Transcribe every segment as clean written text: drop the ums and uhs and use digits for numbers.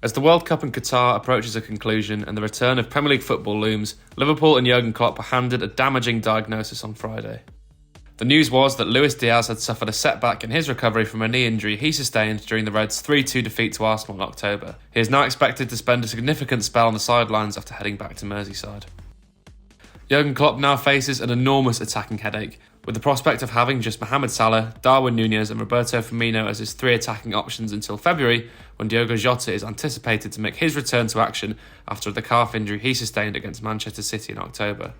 As the World Cup in Qatar approaches a conclusion and the return of Premier League football looms, Liverpool and Jurgen Klopp were handed a damaging diagnosis on Friday. The news was that Luis Diaz had suffered a setback in his recovery from a knee injury he sustained during the Reds' 3-2 defeat to Arsenal in October. He is now expected to spend a significant spell on the sidelines after heading back to Merseyside. Jurgen Klopp now faces an enormous attacking headache, with the prospect of having just Mohamed Salah, Darwin Núñez and Roberto Firmino as his three attacking options until February, when Diogo Jota is anticipated to make his return to action after the calf injury he sustained against Manchester City in October.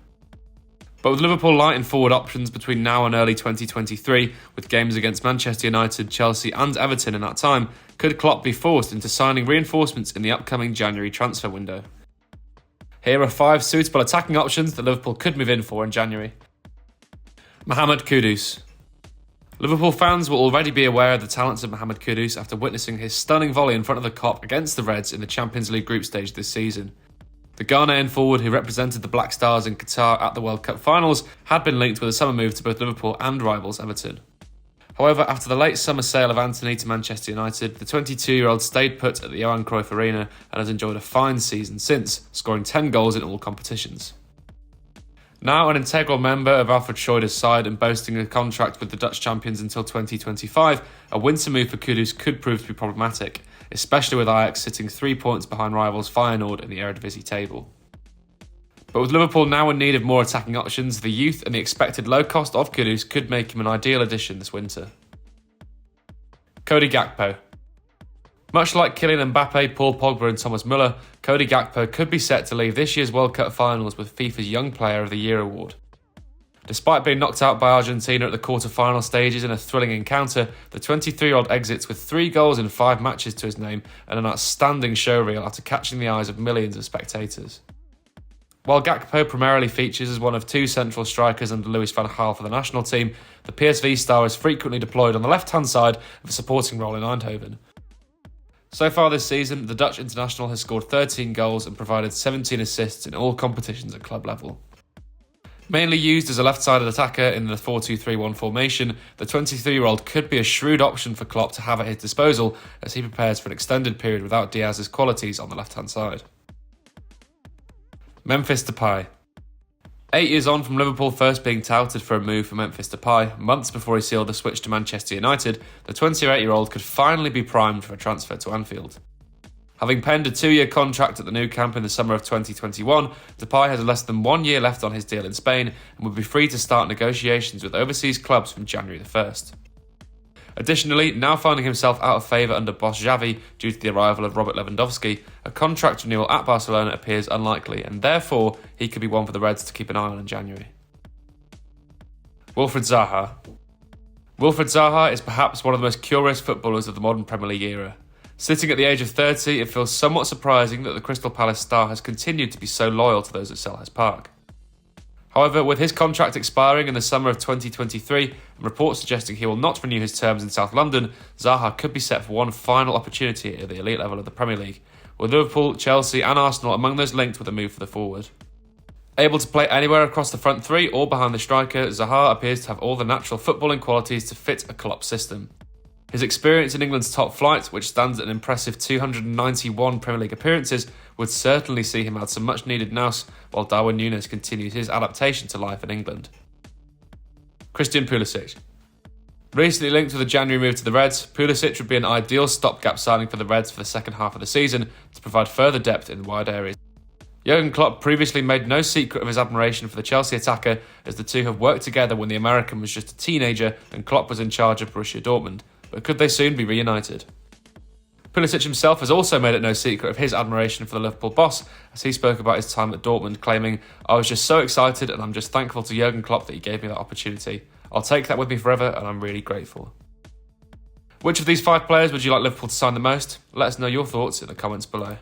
But with Liverpool light in forward options between now and early 2023, with games against Manchester United, Chelsea and Everton in that time, could Klopp be forced into signing reinforcements in the upcoming January transfer window? Here are 5 suitable attacking options that Liverpool could move in for in January. Mohammed Kudus. Liverpool fans will already be aware of the talents of Mohammed Kudus after witnessing his stunning volley in front of the Kop against the Reds in the Champions League group stage this season. The Ghanaian forward who represented the Black Stars in Qatar at the World Cup finals had been linked with a summer move to both Liverpool and rivals Everton. However, after the late summer sale of Anthony to Manchester United, the 22-year-old stayed put at the Johan Cruyff Arena and has enjoyed a fine season since, scoring 10 goals in all competitions. Now an integral member of Alfred Schreuder's side and boasting a contract with the Dutch champions until 2025, a winter move for Kudus could prove to be problematic, especially with Ajax sitting 3 points behind rivals Feyenoord in the Eredivisie table. But with Liverpool now in need of more attacking options, the youth and the expected low cost of Kudus could make him an ideal addition this winter. Cody Gakpo. Much like Kylian Mbappe, Paul Pogba and Thomas Müller, Cody Gakpo could be set to leave this year's World Cup finals with FIFA's Young Player of the Year award. Despite being knocked out by Argentina at the quarter-final stages in a thrilling encounter, the 23-year-old exits with 3 goals in 5 matches to his name and an outstanding showreel after catching the eyes of millions of spectators. While Gakpo primarily features as one of 2 central strikers under Louis van Gaal for the national team, the PSV star is frequently deployed on the left-hand side of a supporting role in Eindhoven. So far this season, the Dutch international has scored 13 goals and provided 17 assists in all competitions at club level. Mainly used as a left-sided attacker in the 4-2-3-1 formation, the 23-year-old could be a shrewd option for Klopp to have at his disposal as he prepares for an extended period without Diaz's qualities on the left-hand side. Memphis Depay. 8 years on from Liverpool first being touted for a move for Memphis Depay, months before he sealed the switch to Manchester United, the 28-year-old could finally be primed for a transfer to Anfield. Having penned a 2-year contract at the Nou Camp in the summer of 2021, Depay has less than 1 year left on his deal in Spain and would be free to start negotiations with overseas clubs from January the 1st. Additionally, now finding himself out of favour under boss Xavi due to the arrival of Robert Lewandowski, a contract renewal at Barcelona appears unlikely and therefore he could be one for the Reds to keep an eye on in January. Wilfried Zaha. Wilfried Zaha is perhaps one of the most curious footballers of the modern Premier League era. Sitting at the age of 30, it feels somewhat surprising that the Crystal Palace star has continued to be so loyal to those at Selhurst Park. However, with his contract expiring in the summer of 2023 and reports suggesting he will not renew his terms in South London, Zaha could be set for one final opportunity at the elite level of the Premier League, with Liverpool, Chelsea and Arsenal among those linked with a move for the forward. Able to play anywhere across the front 3 or behind the striker, Zaha appears to have all the natural footballing qualities to fit a Klopp system. His experience in England's top flight, which stands at an impressive 291 Premier League appearances, would certainly see him add some much-needed nous while Darwin Núñez continues his adaptation to life in England. Christian Pulisic. Recently linked with a January move to the Reds, Pulisic would be an ideal stopgap signing for the Reds for the second half of the season to provide further depth in wide areas. Jurgen Klopp previously made no secret of his admiration for the Chelsea attacker, as the two have worked together when the American was just a teenager and Klopp was in charge of Borussia Dortmund. But could they soon be reunited? Pulisic himself has also made it no secret of his admiration for the Liverpool boss, as he spoke about his time at Dortmund, claiming, "I was just so excited and I'm just thankful to Jurgen Klopp that he gave me that opportunity. I'll take that with me forever and I'm really grateful." Which of these 5 players would you like Liverpool to sign the most? Let us know your thoughts in the comments below.